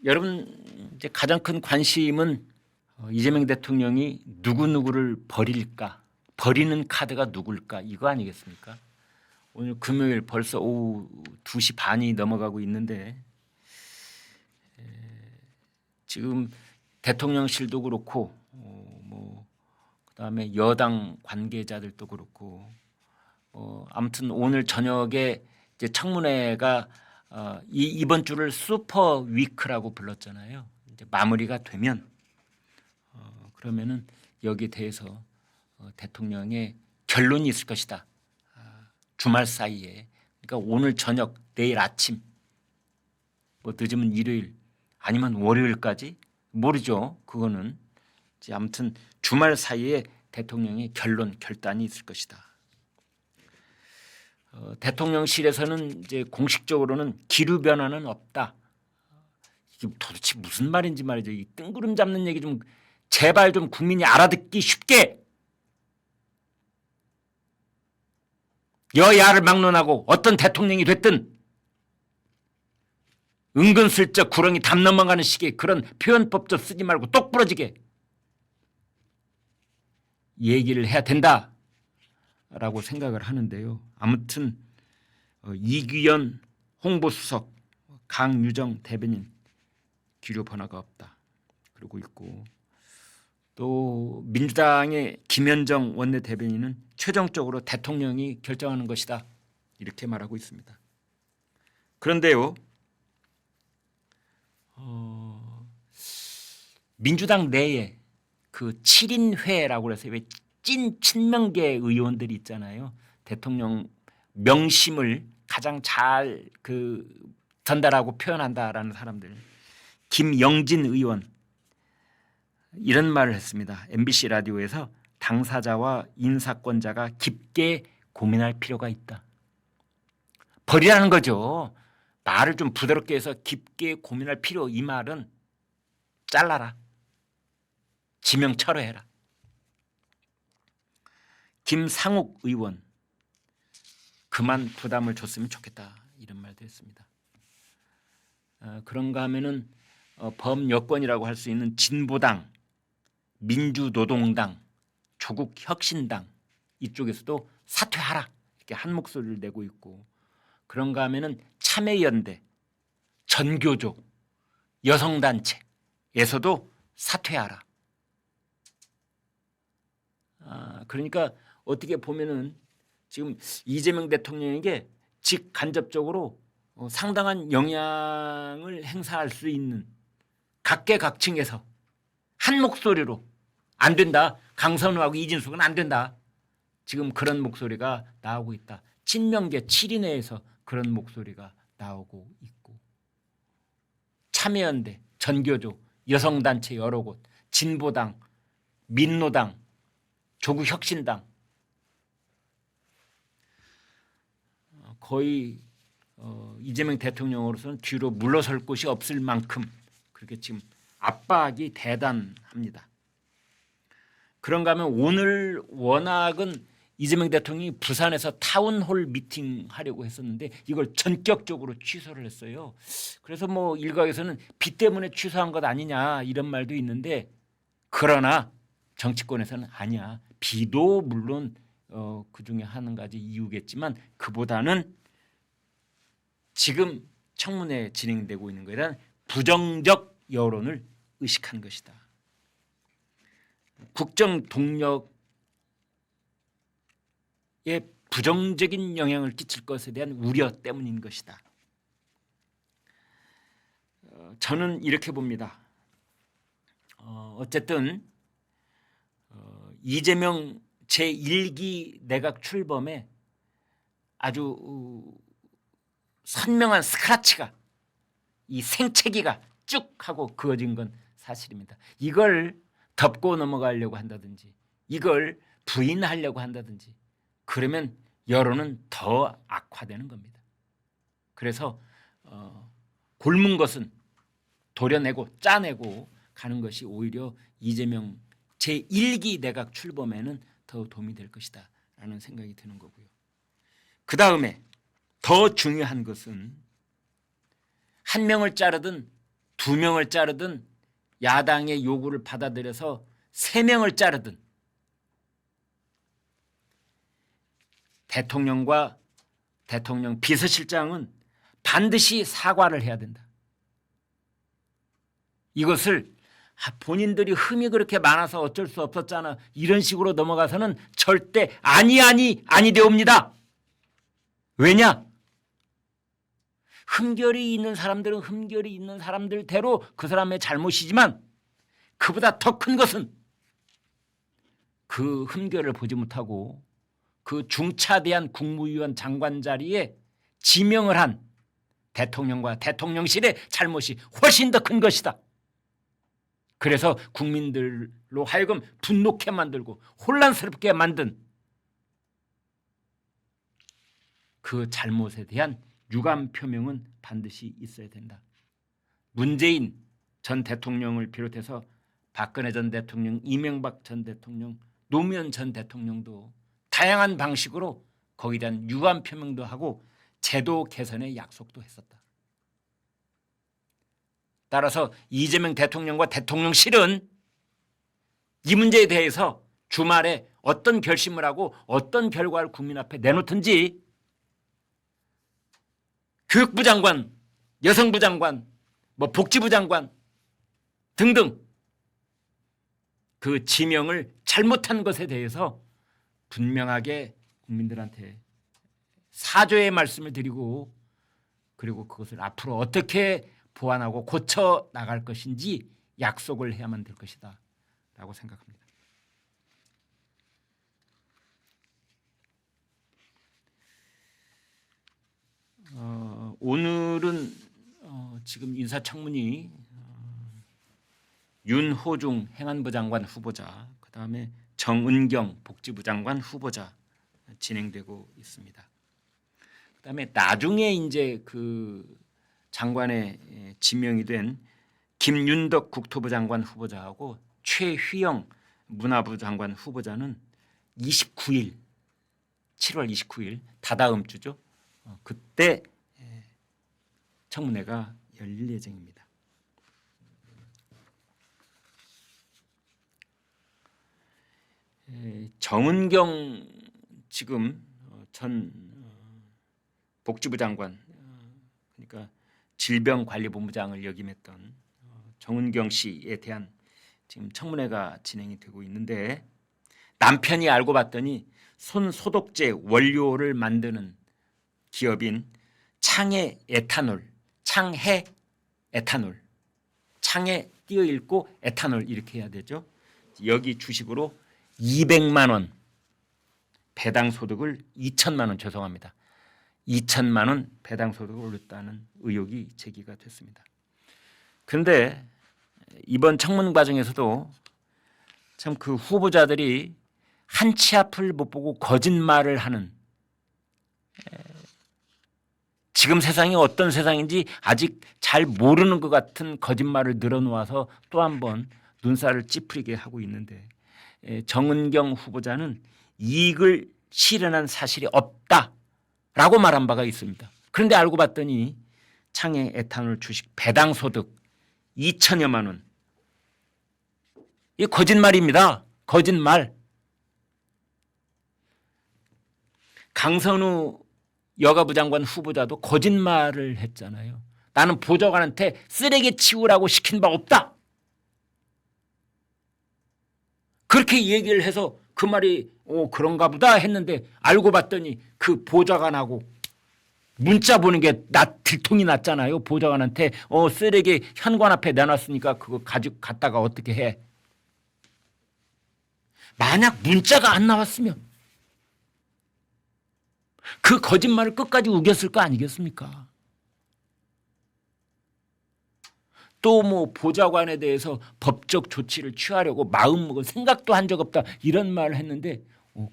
여러분 이제 가장 큰 관심은 이재명 대통령이 누구누구를 버릴까, 버리는 카드가 누굴까 이거 아니겠습니까? 오늘 금요일 벌써 오후 2시 반이 넘어가고 있는데 지금 대통령실도 그렇고 그다음에 여당 관계자들도 그렇고 아무튼 오늘 저녁에 이제 청문회가 이번 주를 슈퍼 위크라고 불렀잖아요. 이제 마무리가 되면 그러면은 여기에 대해서 대통령의 결론이 있을 것이다. 주말 사이에, 그러니까 오늘 저녁, 내일 아침, 뭐 늦으면 일요일 아니면 월요일까지 모르죠. 그거는 이제 아무튼 주말 사이에 대통령의 결단이 있을 것이다. 대통령실에서는 이제 공식적으로는 기류 변화는 없다. 이게 도대체 무슨 말인지 말이죠. 이 뜬구름 잡는 얘기 좀 제발 좀 국민이 알아듣기 쉽게. 여야를 막론하고 어떤 대통령이 됐든 은근슬쩍 구렁이 담 넘어가는 식의 그런 표현법 좀 쓰지 말고 똑부러지게 얘기를 해야 된다라고 생각을 하는데요. 아무튼 이규현 홍보수석, 강유정 대변인 기류 변화가 없다 그러고 있고, 또 민주당의 김현정 원내대변인은 최종적으로 대통령이 결정하는 것이다 이렇게 말하고 있습니다. 그런데요, 민주당 내에 그 7인회라고 해서 왜 친명계 의원들이 있잖아요. 대통령 명심을 가장 잘 전달하고 표현한다라는 사람들, 김영진 의원 이런 말을 했습니다. MBC 라디오에서 당사자와 인사권자가 깊게 고민할 필요가 있다. 버리라는 거죠. 말을 좀 부드럽게 해서 깊게 고민할 필요, 이 말은 잘라라. 지명 철회해라. 김상욱 의원, 그만 부담을 줬으면 좋겠다 이런 말도 했습니다. 그런가 하면은 범여권이라고 할 수 있는 진보당, 민주노동당, 조국혁신당 이쪽에서도 사퇴하라 이렇게 한 목소리를 내고 있고, 그런가 하면은 참여연대, 전교조, 여성단체에서도 사퇴하라. 그러니까 어떻게 보면은 지금 이재명 대통령에게 직간접적으로 상당한 영향을 행사할 수 있는 각계각층에서 한 목소리로 안 된다. 강선우하고 이진숙은 안 된다. 지금 그런 목소리가 나오고 있다. 친명계 7인회에서 그런 목소리가 나오고 있고, 참여연대, 전교조, 여성단체 여러 곳, 진보당, 민노당, 조국혁신당 거의 이재명 대통령으로서는 뒤로 물러설 곳이 없을 만큼 그렇게 지금 압박이 대단합니다. 그런가 하면 오늘 워낙은 이재명 대통령이 부산에서 타운홀 미팅 하려고 했었는데 이걸 전격적으로 취소를 했어요. 그래서 뭐 일각에서는 비 때문에 취소한 것 아니냐 이런 말도 있는데, 그러나 정치권에서는 아니야. 비도 물론 그중에 한 가지 이유겠지만 그보다는 지금 청문회 진행되고 있는 것에 대한 부정적 여론을 의식한 것이다. 국정 동력에 부정적인 영향을 끼칠 것에 대한 우려 때문인 것이다. 저는 이렇게 봅니다. 어쨌든 이재명 제1기 내각 출범에 아주 선명한 스크래치가, 이 생채기가 쭉 하고 그어진 건 사실입니다. 이걸 덮고 넘어가려고 한다든지 이걸 부인하려고 한다든지 그러면 여론은 더 악화되는 겁니다. 그래서 곪은 것은 도려내고 짜내고 가는 것이 오히려 이재명 제1기 내각 출범에는 더 도움이 될 것이다 라는 생각이 드는 거고요. 그 다음에 더 중요한 것은 한 명을 자르든 2명을 자르든 야당의 요구를 받아들여서 3명을 자르든 대통령과 대통령 비서실장은 반드시 사과를 해야 된다. 이것을 본인들이 흠이 그렇게 많아서 어쩔 수 없었잖아, 이런 식으로 넘어가서는 절대 아니 되옵니다. 왜냐? 흠결이 있는 사람들은 흠결이 있는 사람들대로 그 사람의 잘못이지만 그보다 더 큰 것은 그 흠결을 보지 못하고 그 중차대한 국무위원 장관 자리에 지명을 한 대통령과 대통령실의 잘못이 훨씬 더 큰 것이다. 그래서 국민들로 하여금 분노케 만들고 혼란스럽게 만든 그 잘못에 대한 유감 표명은 반드시 있어야 된다. 문재인 전 대통령을 비롯해서 박근혜 전 대통령, 이명박 전 대통령, 노무현 전 대통령도 다양한 방식으로 거기에 대한 유감 표명도 하고 제도 개선의 약속도 했었다. 따라서 이재명 대통령과 대통령실은 이 문제에 대해서 주말에 어떤 결심을 하고 어떤 결과를 국민 앞에 내놓든지 교육부 장관, 여성부 장관, 복지부 장관 등등 그 지명을 잘못한 것에 대해서 분명하게 국민들한테 사죄의 말씀을 드리고 그리고 그것을 앞으로 어떻게 보완하고 고쳐 나갈 것인지 약속을 해야만 될 것이다 라고 생각합니다. 오늘은 지금 인사청문이 윤호중 행안부 장관 후보자, 그 다음에 정은경 복지부 장관 후보자 진행되고 있습니다. 그 다음에 나중에 이제 그 장관에 지명이 된 김윤덕 국토부 장관 후보자하고 최휘영 문화부 장관 후보자는 29일, 7월 29일 다다음 주죠. 그때 청문회가 열릴 예정입니다. 정은경 지금 전 복지부 장관, 그러니까 질병관리본부장을 역임했던 정은경 씨에 대한 지금 청문회가 진행이 되고 있는데 남편이 알고 봤더니 손 소독제 원료를 만드는 기업인 창해 에탄올, 창해 에탄올, 창에 띄어 읽고 에탄올 이렇게 해야 되죠. 여기 주식으로 200만 원 배당 소득을 2천만 원, 죄송합니다. 2천만 원 배당 소득을 올렸다는 의혹이 제기가 됐습니다. 그런데 이번 청문 과정에서도 참 그 후보자들이 한치 앞을 못 보고 거짓말을 하는, 지금 세상이 어떤 세상인지 아직 잘 모르는 것 같은 거짓말을 늘어놓아서 또 한 번 눈살을 찌푸리게 하고 있는데, 정은경 후보자는 이익을 실현한 사실이 없다라고 말한 바가 있습니다. 그런데 알고 봤더니 창해 에탄올 주식 배당 소득 2천여만 원, 이 거짓말입니다. 거짓말. 강선우 여가부 장관 후보자도 거짓말을 했잖아요. 나는 보좌관한테 쓰레기 치우라고 시킨 바 없다. 그렇게 얘기를 해서 그 말이 그런가 보다 했는데 알고 봤더니 그 보좌관하고 문자 보는 게 들통이 났잖아요. 보좌관한테 쓰레기 현관 앞에 내놨으니까 그거 가지고 갔다가 어떻게 해. 만약 문자가 안 나왔으면 그 거짓말을 끝까지 우겼을 거 아니겠습니까? 또 뭐 보좌관에 대해서 법적 조치를 취하려고 마음먹은 생각도 한 적 없다 이런 말을 했는데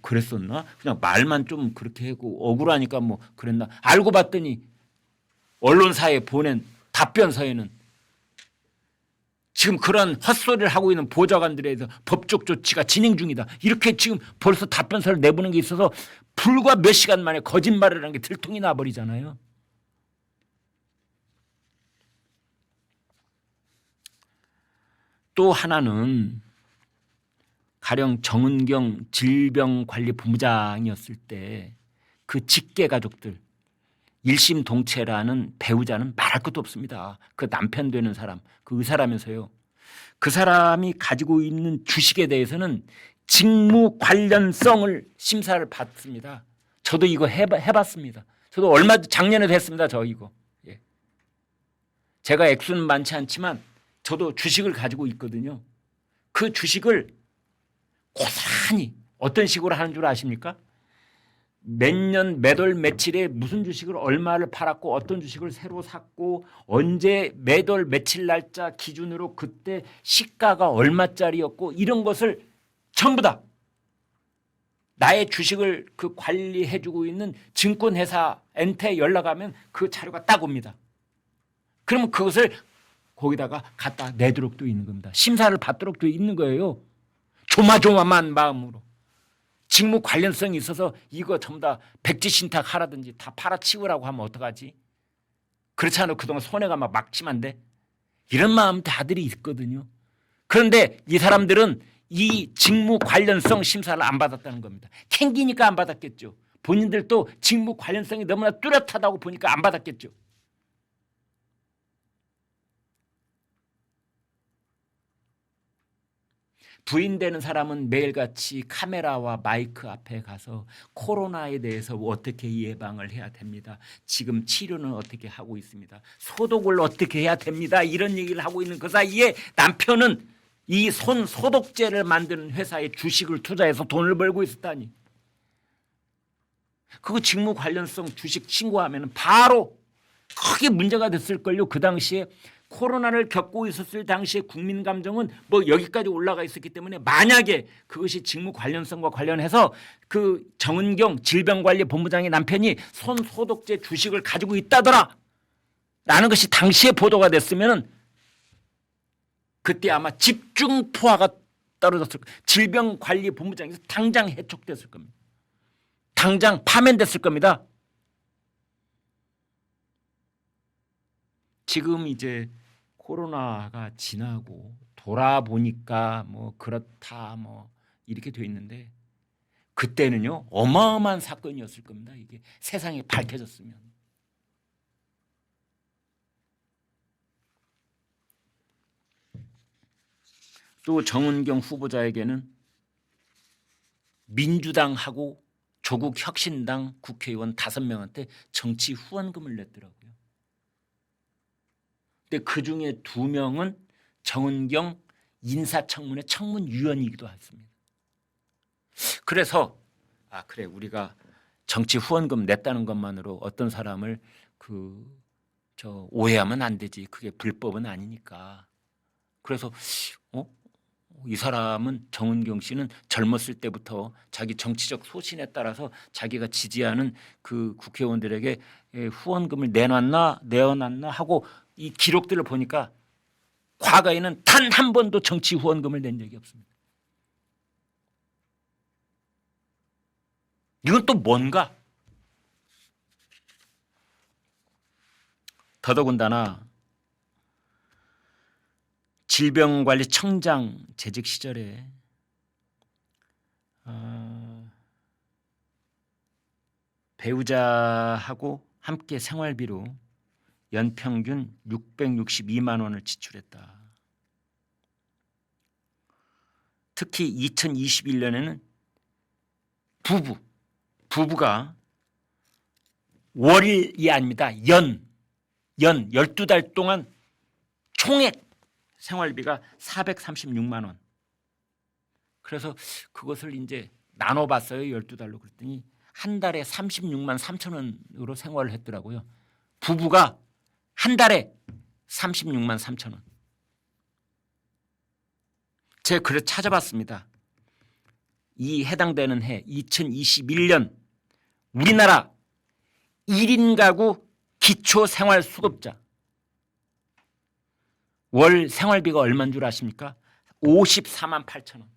그랬었나? 그냥 말만 좀 그렇게 하고 억울하니까 뭐 그랬나? 알고 봤더니 언론사에 보낸 답변서에는 지금 그런 헛소리를 하고 있는 보좌관들에 대해서 법적 조치가 진행 중이다. 이렇게 지금 벌써 답변서를 내보낸 게 있어서 불과 몇 시간 만에 거짓말을 한 게 들통이 나버리잖아요. 또 하나는 가령 정은경 질병관리본부장이었을 때 그 직계 가족들, 일심동체라는 배우자는 말할 것도 없습니다. 그 남편 되는 사람, 그 의사라면서요. 그 사람이 가지고 있는 주식에 대해서는 직무 관련성을 심사를 받습니다. 저도 이거 해봤습니다. 저도 얼마 작년에도 했습니다. 저 이거. 예. 제가 액수는 많지 않지만 저도 주식을 가지고 있거든요. 그 주식을 고스란히 어떤 식으로 하는 줄 아십니까? 몇 년, 몇 월, 며칠에 무슨 주식을 얼마를 팔았고 어떤 주식을 새로 샀고 언제 몇 월, 며칠 날짜 기준으로 그때 시가가 얼마짜리였고 이런 것을 전부 다 나의 주식을 그 관리해주고 있는 증권회사한테 연락하면 그 자료가 딱 옵니다. 그러면 그것을 거기다가 갖다 내도록 돼 있는 겁니다. 심사를 받도록 돼 있는 거예요. 조마조마한 마음으로. 직무 관련성이 있어서 이거 전부 다 백지신탁 하라든지 다 팔아치우라고 하면 어떡하지? 그렇지 않아도 그동안 손해가 막 막심한데 이런 마음 다들이 있거든요. 그런데 이 사람들은 이 직무 관련성 심사를 안 받았다는 겁니다. 캥기니까 안 받았겠죠. 본인들도 직무 관련성이 너무나 뚜렷하다고 보니까 안 받았겠죠. 부인 되는 사람은 매일같이 카메라와 마이크 앞에 가서 코로나에 대해서 어떻게 예방을 해야 됩니다. 지금 치료는 어떻게 하고 있습니다. 소독을 어떻게 해야 됩니다. 이런 얘기를 하고 있는 그 사이에 남편은 이 손 소독제를 만드는 회사에 주식을 투자해서 돈을 벌고 있었다니. 그거 직무 관련성 주식 신고하면 바로 크게 문제가 됐을걸요. 그 당시에 코로나를 겪고 있었을 당시에 국민 감정은 뭐 여기까지 올라가 있었기 때문에 만약에 그것이 직무 관련성과 관련해서 그 정은경 질병관리본부장의 남편이 손 소독제 주식을 가지고 있다더라 라는 것이 당시에 보도가 됐으면 그때 아마 집중포화가 떨어졌을 거예요. 질병관리본부장에서 당장 해촉됐을 겁니다. 당장 파면됐을 겁니다. 지금 이제 코로나가 지나고 돌아보니까 뭐 그렇다 뭐 이렇게 돼 있는데 그때는요 어마어마한 사건이었을 겁니다. 이게 세상에 밝혀졌으면. 또 정은경 후보자에게는 민주당하고 조국 혁신당 국회의원 5명한테 정치 후원금을 냈더라고요. 근데 그중에 2명은 정은경 인사청문회 청문위원이기도 했습니다. 그래서 그래 우리가 정치 후원금 냈다는 것만으로 어떤 사람을 오해하면 안 되지. 그게 불법은 아니니까. 그래서 이 사람은 정은경 씨는 젊었을 때부터 자기 정치적 소신에 따라서 자기가 지지하는 그 국회의원들에게 후원금을 내어놨나 하고 이 기록들을 보니까 과거에는 단 한 번도 정치 후원금을 낸 적이 없습니다. 이건 또 뭔가? 더더군다나 질병관리청장 재직 시절에 배우자하고 함께 생활비로 연평균 662만 원을 지출했다. 특히 2021년에는 부부가 월이 아닙니다. 연 12달 동안 총액 생활비가 436만 원. 그래서 그것을 이제 나눠봤어요. 12달로. 그랬더니 한 달에 36만 3천 원으로 생활을 했더라고요. 부부가 한 달에 36만 3천 원. 제가 그래서 찾아봤습니다. 이 해당되는 해 2021년 우리나라 1인 가구 기초생활수급자 월 생활비가 얼마인 줄 아십니까? 54만 8천 원.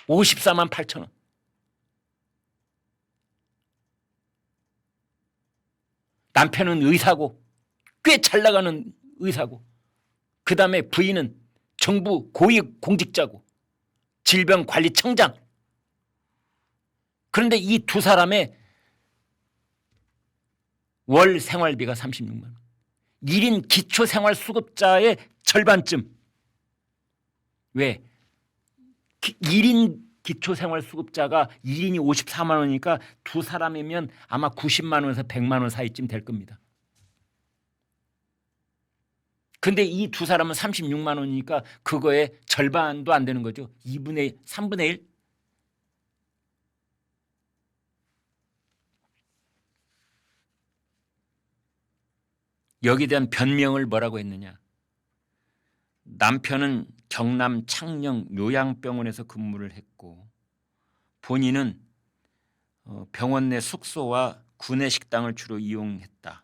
54만 8천 원. 남편은 의사고 꽤 잘 나가는 의사고 그다음에 부인은 정부 고위 공직자고 질병관리청장. 그런데 이 두 사람의 월 생활비가 36만 원. 1인 기초생활수급자의 절반쯤. 왜? 1인 기초생활수급자가 1인이 54만 원이니까 두 사람이면 아마 90만 원에서 100만 원 사이쯤 될 겁니다. 근데 이 두 사람은 36만 원이니까 그거의 절반도 안 되는 거죠. 2분의 3분의 1. 여기에 대한 변명을 뭐라고 했느냐. 남편은 경남 창녕 요양병원에서 근무를 했고 본인은 병원 내 숙소와 구내 식당을 주로 이용했다.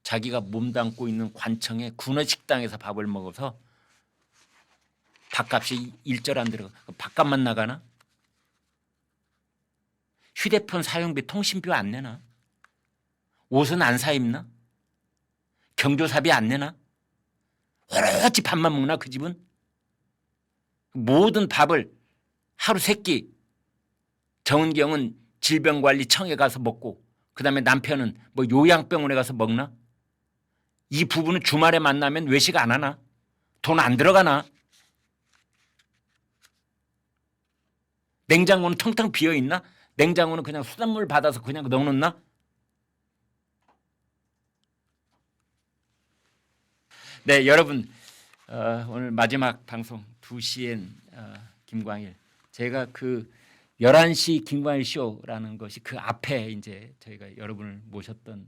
자기가 몸담고 있는 관청의 구내 식당에서 밥을 먹어서 밥값이 일절 안 들어가. 밥값만 나가나? 휴대폰 사용비 통신비 안 내나? 옷은 안 사입나? 경조사비 안 내나? 오로지 밥만 먹나 그 집은? 모든 밥을 하루 3끼 정은경은 질병관리청에 가서 먹고 그다음에 남편은 뭐 요양병원에 가서 먹나? 이 부부는 주말에 만나면 외식 안 하나? 돈 안 들어가나? 냉장고는 텅텅 비어있나? 냉장고는 그냥 수돗물 받아서 그냥 넣어놓나? 네, 여러분 오늘 마지막 방송 2시엔 김광일. 제가 그 11시 김광일 쇼라는 것이 그 앞에 이제 저희가 여러분을 모셨던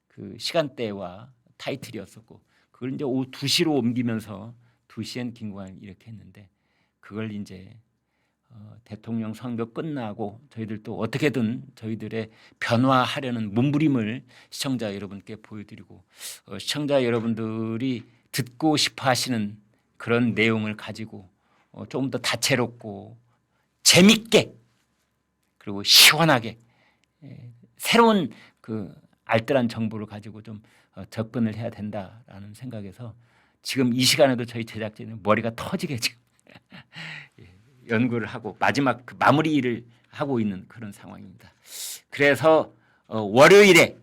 그 시간대와 타이틀이었었고 그걸 이제 오후 2시로 옮기면서 2시엔 김광일 이렇게 했는데 그걸 이제 대통령 선거 끝나고 저희들도 어떻게든 저희들의 변화하려는 몸부림을 시청자 여러분께 보여드리고 시청자 여러분들이 듣고 싶어 하시는 그런 내용을 가지고 조금 더 다채롭고 재밌게 그리고 시원하게 새로운 그 알뜰한 정보를 가지고 좀 접근을 해야 된다라는 생각에서 지금 이 시간에도 저희 제작진은 머리가 터지게 지금 연구를 하고 마지막 그 마무리를 하고 있는 그런 상황입니다. 그래서 월요일에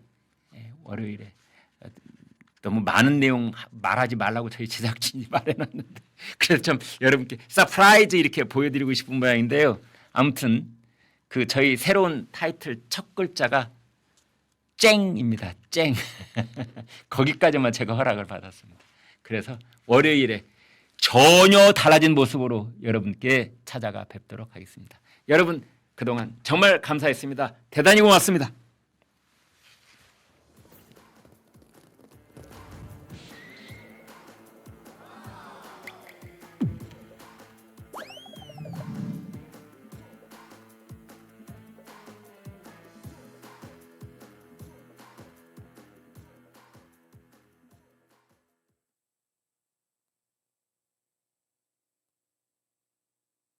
너무 많은 내용 말하지 말라고 저희 제작진이 말해놨는데 그래서 좀 여러분께 서프라이즈 이렇게 보여드리고 싶은 모양인데요. 아무튼 그 저희 새로운 타이틀 첫 글자가 쨍입니다. 쨍. 거기까지만 제가 허락을 받았습니다. 그래서 월요일에 전혀 달라진 모습으로 여러분께 찾아가 뵙도록 하겠습니다. 여러분 그동안 정말 감사했습니다. 대단히 고맙습니다.